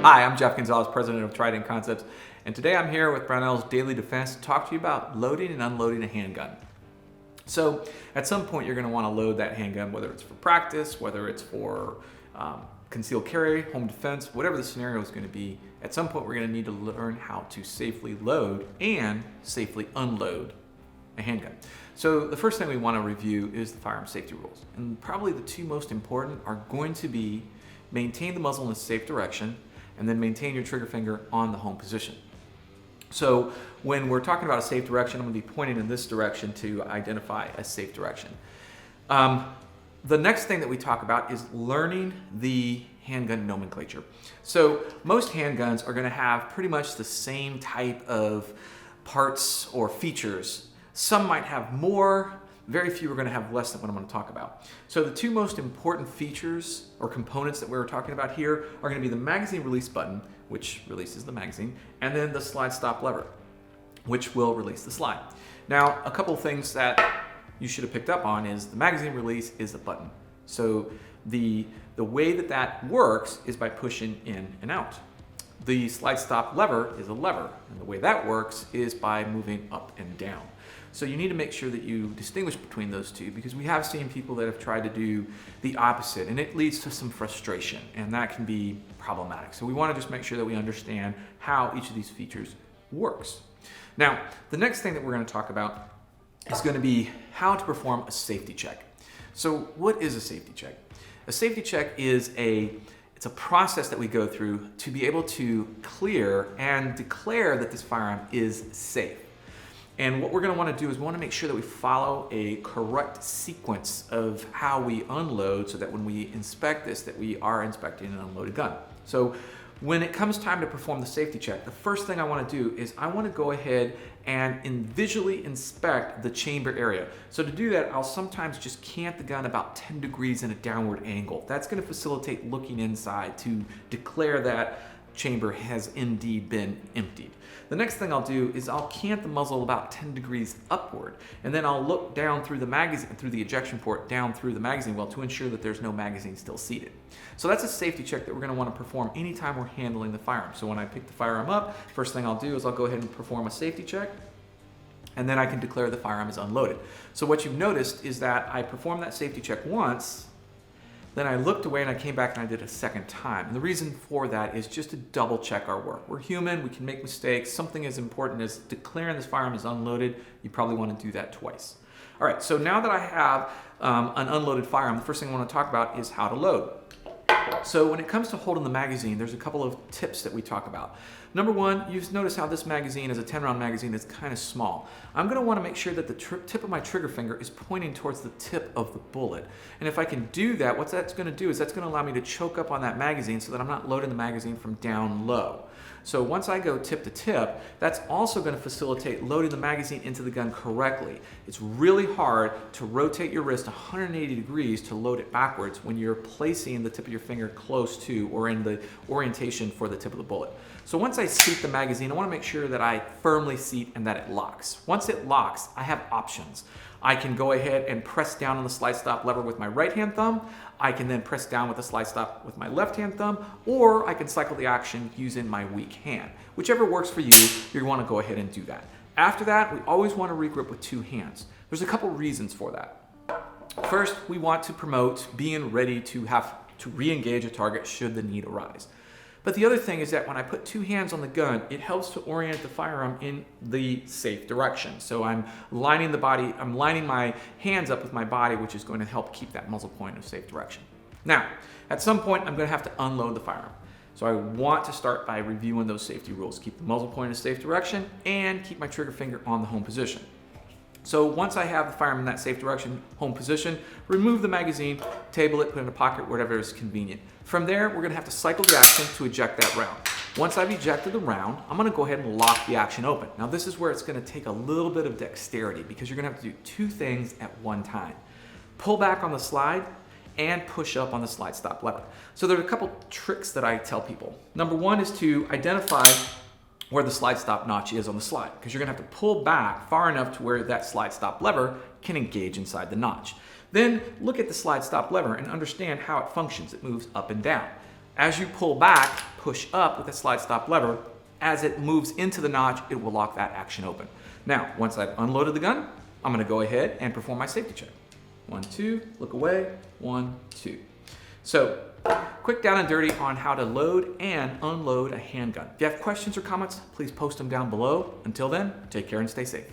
Hi, I'm Jeff Gonzalez, president of Trident Concepts, and today I'm here with Brownells Daily Defense to talk to you about loading and unloading a handgun. So at some point you're going to want to load that handgun, whether it's for practice, whether it's for concealed carry, home defense, whatever the scenario is going to be. At some point we're going to need to learn how to safely load and safely unload a handgun. So the first thing we want to review is the firearm safety rules. And probably the two most important are going to be maintain the muzzle in a safe direction and then maintain your trigger finger on the home position. So when we're talking about a safe direction, I'm going to be pointing in this direction to identify a safe direction. The next thing that we talk about is learning the handgun nomenclature. So most handguns are going to have pretty much the same type of parts or features. Some might have more, very few are going to have less than what I'm going to talk about. So the two most important features or components that we're talking about here are going to be the magazine release button, which releases the magazine, and then the slide stop lever, which will release the slide. Now, a couple of things that you should have picked up on is the magazine release is a button. So the way that works is by pushing in and out. The slide stop lever is a lever, and the way that works is by moving up and down. So you need to make sure that you distinguish between those two, because we have seen people that have tried to do the opposite and it leads to some frustration, and that can be problematic. So we want to just make sure that we understand how each of these features works. Now, the next thing that we're going to talk about is going to be how to perform a safety check. So what is a safety check? A safety check is it's a process that we go through to be able to clear and declare that this firearm is safe. And what we're going to want to do is we want to make sure that we follow a correct sequence of how we unload, so that when we inspect this, that we are inspecting an unloaded gun. So when it comes time to perform the safety check, the first thing I want to do is I want to go ahead and visually inspect the chamber area. So to do that, I'll sometimes just cant the gun about 10 degrees in a downward angle. That's going to facilitate looking inside to declare that chamber has indeed been emptied. The next thing I'll do is I'll cant the muzzle about 10 degrees upward, and then I'll look down through the magazine, through the ejection port, down through the magazine well to ensure that there's no magazine still seated. So that's a safety check that we're going to want to perform anytime we're handling the firearm. So when I pick the firearm up, first thing I'll do is I'll go ahead and perform a safety check, and then I can declare the firearm is unloaded. So what you've noticed is that I performed that safety check once, then I looked away and I came back and I did a second time. And the reason for that is just to double check our work. We're human, we can make mistakes. Something as important as declaring this firearm is unloaded, you probably want to do that twice. All right, so now that I have an unloaded firearm, the first thing I want to talk about is how to load. So when it comes to holding the magazine, there's a couple of tips that we talk about. Number one, you've noticed how this magazine is a 10-round magazine that's kind of small. I'm going to want to make sure that the tip of my trigger finger is pointing towards the tip of the bullet. And if I can do that, what that's going to do is that's going to allow me to choke up on that magazine so that I'm not loading the magazine from down low. So once I go tip to tip, that's also going to facilitate loading the magazine into the gun correctly. It's really hard to rotate your wrist 180 degrees to load it backwards when you're placing the tip of your finger close to or in the orientation for the tip of the bullet. So once I seat the magazine, I want to make sure that I firmly seat and that it locks. Once it locks, I have options. I can go ahead and press down on the slide stop lever with my right hand thumb. I can then press down with the slide stop with my left hand thumb, or I can cycle the action using my weak hand. Whichever works for you, you want to go ahead and do that. After that, we always want to regrip with two hands. There's a couple reasons for that. First, we want to promote being ready to have to re-engage a target should the need arise. But the other thing is that when I put two hands on the gun, it helps to orient the firearm in the safe direction. So I'm lining my hands up with my body, which is going to help keep that muzzle point in a safe direction. Now, at some point, I'm going to have to unload the firearm. So I want to start by reviewing those safety rules. Keep the muzzle point in a safe direction and keep my trigger finger on the home position. So once I have the firearm in that safe direction, home position, remove the magazine, table it, put it in a pocket, whatever is convenient. From there, we're going to have to cycle the action to eject that round. Once I've ejected the round, I'm going to go ahead and lock the action open. Now this is where it's going to take a little bit of dexterity, because you're going to have to do two things at one time. Pull back on the slide and push up on the slide stop lever. So there are a couple tricks that I tell people. Number one is to identify where the slide stop notch is on the slide, because you're going to have to pull back far enough to where that slide stop lever can engage inside the notch. Then look at the slide stop lever and understand how it functions. It moves up and down. As you pull back, push up with the slide stop lever. As it moves into the notch, it will lock that action open. Now, once I've unloaded the gun, I'm gonna go ahead and perform my safety check. 1, 2, look away, 1, 2. So, quick down and dirty on how to load and unload a handgun. If you have questions or comments, please post them down below. Until then, take care and stay safe.